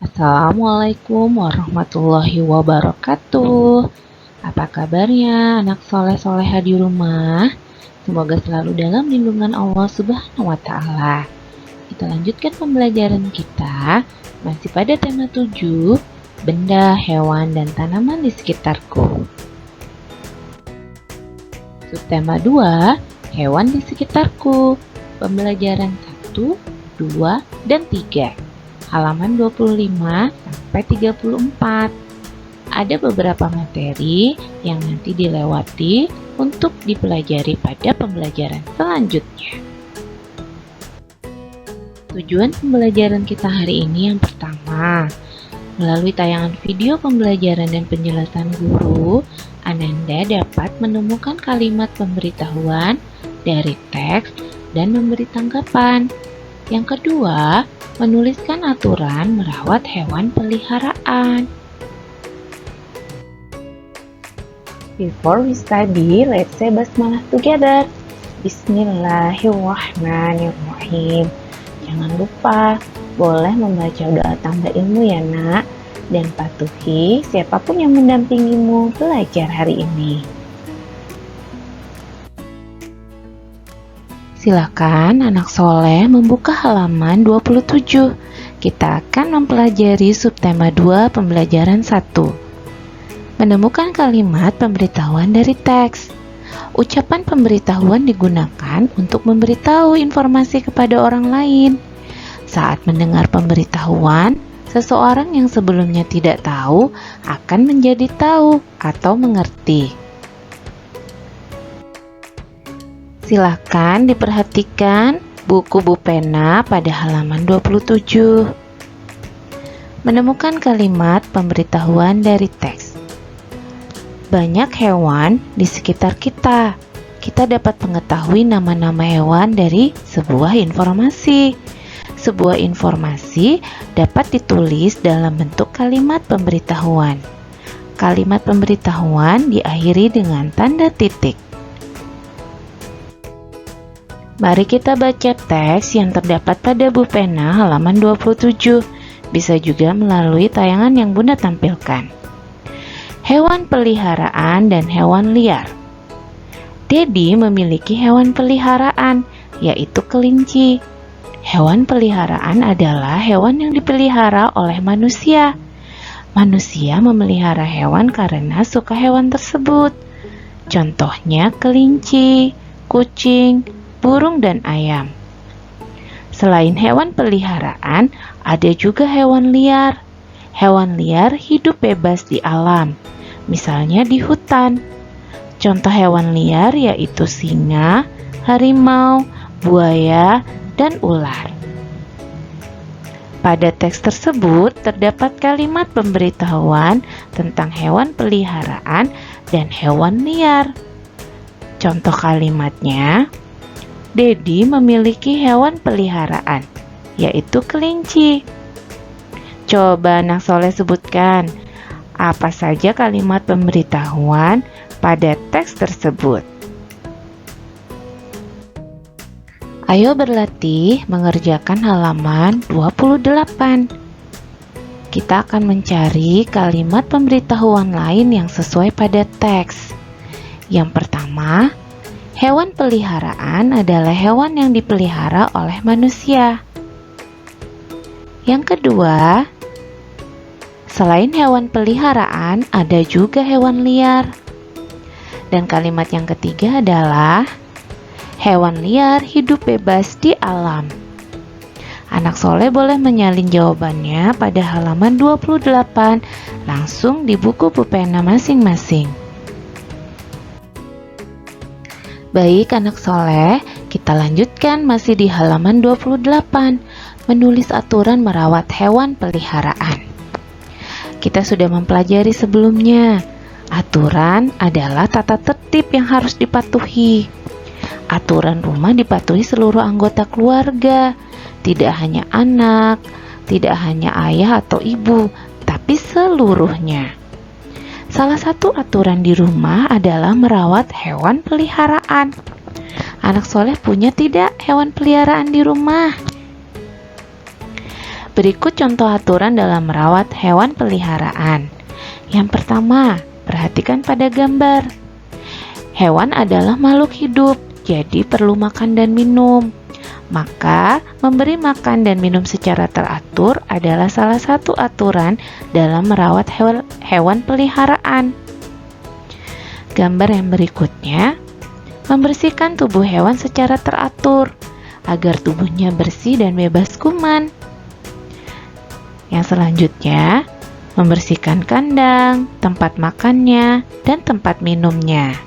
Assalamualaikum warahmatullahi wabarakatuh. Apa kabarnya anak soleh-soleha di rumah? Semoga selalu dalam lindungan Allah Subhanahu wa Ta'ala. Kita lanjutkan pembelajaran kita masih pada tema 7, benda, hewan, dan tanaman di sekitarku. Subtema 2, hewan di sekitarku. Pembelajaran 1, 2, dan 3. Halaman 25 sampai 34. Ada beberapa materi yang nanti dilewati untuk dipelajari pada pembelajaran selanjutnya. Tujuan pembelajaran kita hari ini yang pertama, melalui tayangan video pembelajaran dan penjelasan guru, Ananda dapat menemukan kalimat pemberitahuan dari teks dan memberi tanggapan. Yang kedua, menuliskan aturan merawat hewan peliharaan. Before we study, let's say basmalah together. Bismillahirrahmanirrahim. Jangan lupa, boleh membaca doa tambah ilmu ya nak. Dan patuhi siapapun yang mendampingimu belajar hari ini. Silakan anak soleh membuka halaman 27. Kita akan mempelajari subtema 2 pembelajaran 1. Menemukan kalimat pemberitahuan dari teks. Ucapan pemberitahuan digunakan untuk memberitahu informasi kepada orang lain. Saat mendengar pemberitahuan, seseorang yang sebelumnya tidak tahu akan menjadi tahu atau mengerti. Silakan diperhatikan buku pena pada halaman 27. Menemukan kalimat pemberitahuan dari teks. Banyak hewan di sekitar kita. Kita dapat mengetahui nama-nama hewan dari sebuah informasi. Sebuah informasi dapat ditulis dalam bentuk kalimat pemberitahuan. Kalimat pemberitahuan diakhiri dengan tanda titik. Mari kita baca teks yang terdapat pada buku pena halaman 27. Bisa juga melalui tayangan yang Bunda tampilkan. Hewan peliharaan dan hewan liar. Dedi memiliki hewan peliharaan, yaitu kelinci. Hewan peliharaan adalah hewan yang dipelihara oleh manusia. Manusia memelihara hewan karena suka hewan tersebut. Contohnya kelinci, kucing, burung, dan ayam. Selain hewan peliharaan, ada juga hewan liar. Hewan liar hidup bebas di alam, misalnya di hutan. Contoh hewan liar yaitu singa, harimau, buaya, dan ular. Pada teks tersebut terdapat kalimat pemberitahuan tentang hewan peliharaan dan hewan liar. Contoh kalimatnya, Dedi memiliki hewan peliharaan, yaitu kelinci. Coba anak soleh sebutkan, apa saja kalimat pemberitahuan pada teks tersebut. Ayo berlatih mengerjakan halaman 28. Kita akan mencari kalimat pemberitahuan lain yang sesuai pada teks. Yang pertama, hewan peliharaan adalah hewan yang dipelihara oleh manusia. Yang kedua, selain hewan peliharaan, ada juga hewan liar. Dan kalimat yang ketiga adalah hewan liar hidup bebas di alam. Anak soleh boleh menyalin jawabannya pada halaman 28 langsung di buku pena masing-masing. Baik anak soleh, kita lanjutkan masih di halaman 28, menulis aturan merawat hewan peliharaan. Kita sudah mempelajari sebelumnya, aturan adalah tata tertib yang harus dipatuhi. Aturan rumah dipatuhi seluruh anggota keluarga, tidak hanya anak, tidak hanya ayah atau ibu, tapi seluruhnya. Salah satu aturan di rumah adalah merawat hewan peliharaan. Anak soleh punya tidak hewan peliharaan di rumah? Berikut contoh aturan dalam merawat hewan peliharaan. Yang pertama, perhatikan pada gambar. Hewan adalah makhluk hidup, jadi perlu makan dan minum. Maka, memberi makan dan minum secara teratur adalah salah satu aturan dalam merawat hewan peliharaan. Gambar yang berikutnya, membersihkan tubuh hewan secara teratur agar tubuhnya bersih dan bebas kuman. Yang selanjutnya, membersihkan kandang, tempat makannya, dan tempat minumnya.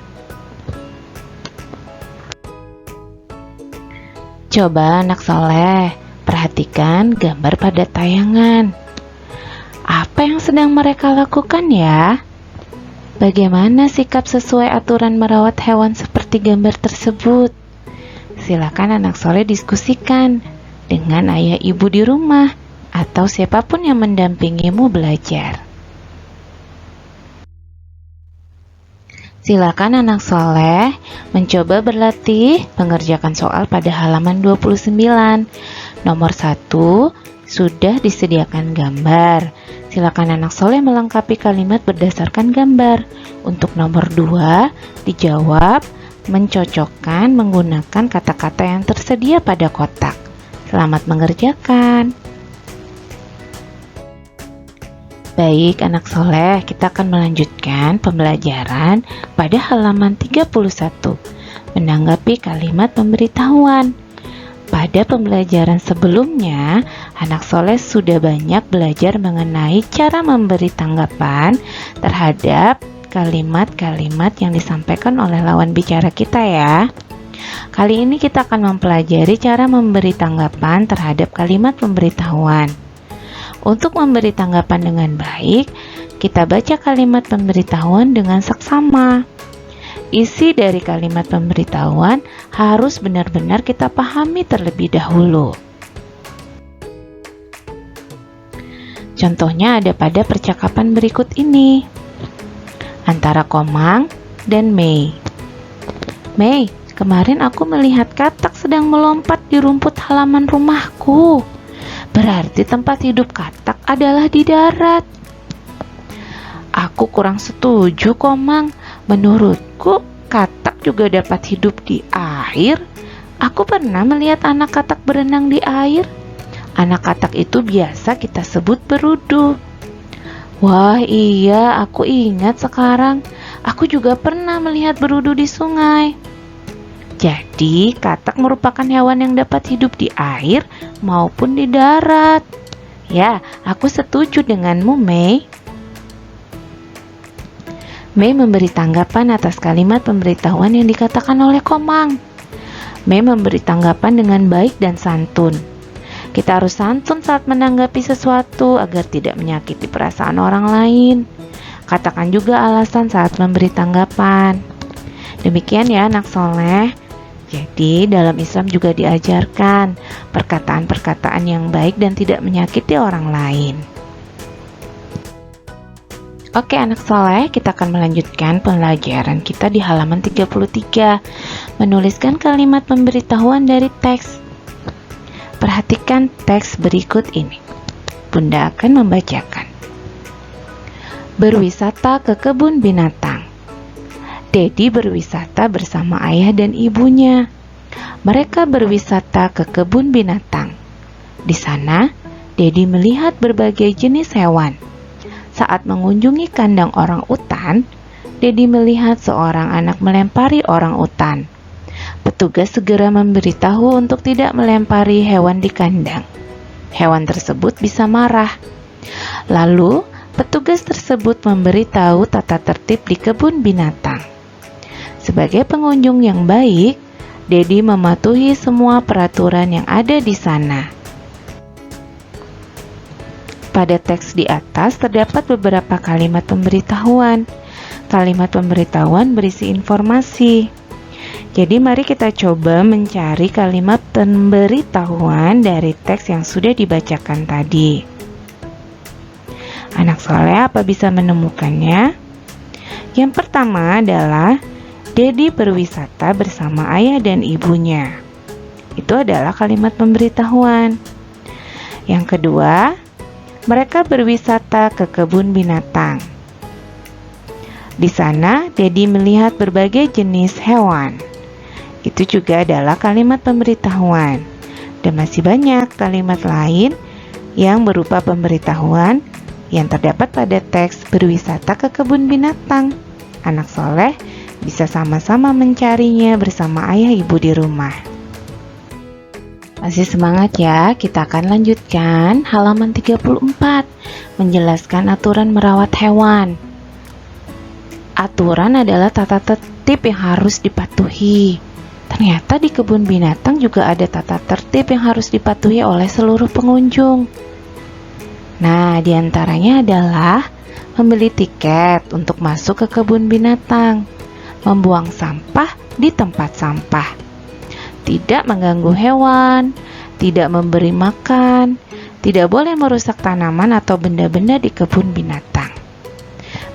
Coba anak soleh, perhatikan gambar pada tayangan. Apa yang sedang mereka lakukan ya? Bagaimana sikap sesuai aturan merawat hewan seperti gambar tersebut? Silakan anak soleh diskusikan dengan ayah ibu di rumah atau siapapun yang mendampingimu belajar. Silakan anak soleh mencoba berlatih mengerjakan soal pada halaman 29. Nomor 1, sudah disediakan gambar. Silakan anak soleh melengkapi kalimat berdasarkan gambar. Untuk nomor 2, dijawab mencocokkan menggunakan kata-kata yang tersedia pada kotak. Selamat mengerjakan. Baik anak soleh, kita akan melanjutkan pembelajaran pada halaman 31, menanggapi kalimat pemberitahuan. Pada pembelajaran sebelumnya, anak soleh sudah banyak belajar mengenai cara memberi tanggapan terhadap kalimat-kalimat yang disampaikan oleh lawan bicara kita ya. Kali ini kita akan mempelajari cara memberi tanggapan terhadap kalimat pemberitahuan. Untuk memberi tanggapan dengan baik, kita baca kalimat pemberitahuan dengan seksama. Isi dari kalimat pemberitahuan harus benar-benar kita pahami terlebih dahulu. Contohnya ada pada percakapan berikut ini. Antara Komang dan Mei. Mei, kemarin aku melihat katak sedang melompat di rumput halaman rumahku. Berarti tempat hidup katak adalah di darat. Aku kurang setuju, Komang. Menurutku, katak juga dapat hidup di air. Aku pernah melihat anak katak berenang di air. Anak katak itu biasa kita sebut berudu. Wah iya, aku ingat sekarang. Aku juga pernah melihat berudu di sungai. Jadi, katak merupakan hewan yang dapat hidup di air maupun di darat. Ya, aku setuju denganmu, Mei. Mei memberi tanggapan atas kalimat pemberitahuan yang dikatakan oleh Komang. Mei memberi tanggapan dengan baik dan santun. Kita harus santun saat menanggapi sesuatu agar tidak menyakiti perasaan orang lain. Katakan juga alasan saat memberi tanggapan. Demikian ya anak soleh. Jadi dalam Islam juga diajarkan perkataan-perkataan yang baik dan tidak menyakiti orang lain. Oke anak soleh, kita akan melanjutkan pembelajaran kita di halaman 33. Menuliskan kalimat pemberitahuan dari teks. Perhatikan teks berikut ini. Bunda akan membacakan. Berwisata ke kebun binatang. Dedi berwisata bersama ayah dan ibunya. Mereka berwisata ke kebun binatang. Di sana, Dedi melihat berbagai jenis hewan. Saat mengunjungi kandang orang utan, Dedi melihat seorang anak melempari orang utan. Petugas segera memberitahu untuk tidak melempari hewan di kandang. Hewan tersebut bisa marah. Lalu, petugas tersebut memberitahu tata tertib di kebun binatang. Sebagai pengunjung yang baik, Dedi mematuhi semua peraturan yang ada di sana. Pada teks di atas terdapat beberapa kalimat pemberitahuan. Kalimat pemberitahuan berisi informasi. Jadi mari kita coba mencari kalimat pemberitahuan dari teks yang sudah dibacakan tadi. Anak soleh apa bisa menemukannya? Yang pertama adalah Dedi berwisata bersama ayah dan ibunya. Itu adalah kalimat pemberitahuan. Yang kedua, mereka berwisata ke kebun binatang. Di sana, Dedi melihat berbagai jenis hewan. Itu juga adalah kalimat pemberitahuan. Dan masih banyak kalimat lain yang berupa pemberitahuan yang terdapat pada teks berwisata ke kebun binatang. Anak soleh bisa sama-sama mencarinya bersama ayah ibu di rumah. Masih semangat ya, kita akan lanjutkan halaman 34, menjelaskan aturan merawat hewan. Aturan adalah tata tertib yang harus dipatuhi. Ternyata di kebun binatang juga ada tata tertib yang harus dipatuhi oleh seluruh pengunjung. Nah, diantaranya adalah membeli tiket untuk masuk ke kebun binatang, membuang sampah di tempat sampah, tidak mengganggu hewan, tidak memberi makan, tidak boleh merusak tanaman atau benda-benda di kebun binatang.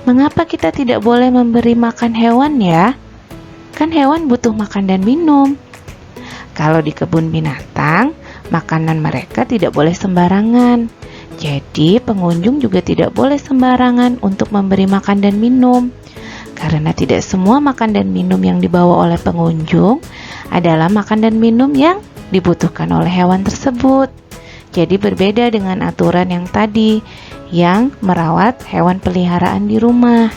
Mengapa kita tidak boleh memberi makan hewan ya? Kan hewan butuh makan dan minum. Kalau di kebun binatang, makanan mereka tidak boleh sembarangan. Jadi pengunjung juga tidak boleh sembarangan untuk memberi makan dan minum. Karena tidak semua makan dan minum yang dibawa oleh pengunjung adalah makan dan minum yang dibutuhkan oleh hewan tersebut. Jadi berbeda dengan aturan yang tadi yang merawat hewan peliharaan di rumah.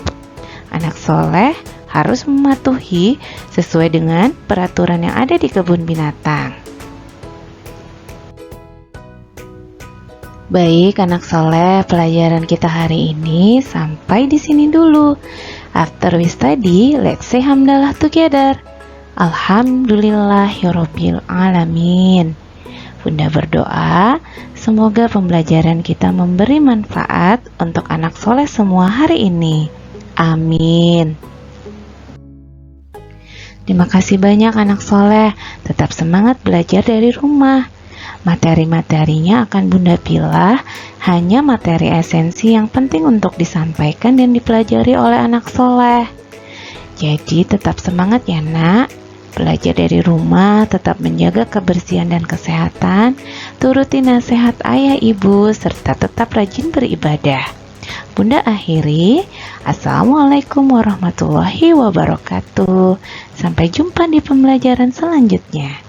Anak soleh harus mematuhi sesuai dengan peraturan yang ada di kebun binatang. Baik anak soleh, pelajaran kita hari ini sampai di sini dulu. After we study, let's say hamdalah together. Alhamdulillahirabbil alamin. Bunda berdoa, semoga pembelajaran kita memberi manfaat untuk anak soleh semua hari ini. Amin. Terima kasih banyak anak soleh. Tetap semangat belajar dari rumah. Materi-materinya akan Bunda pilah hanya materi esensi yang penting untuk disampaikan dan dipelajari oleh anak soleh. Jadi tetap semangat ya nak. Belajar dari rumah, tetap menjaga kebersihan dan kesehatan, turuti nasihat ayah ibu, serta tetap rajin beribadah. Bunda akhiri, Assalamualaikum warahmatullahi wabarakatuh. Sampai jumpa di pembelajaran selanjutnya.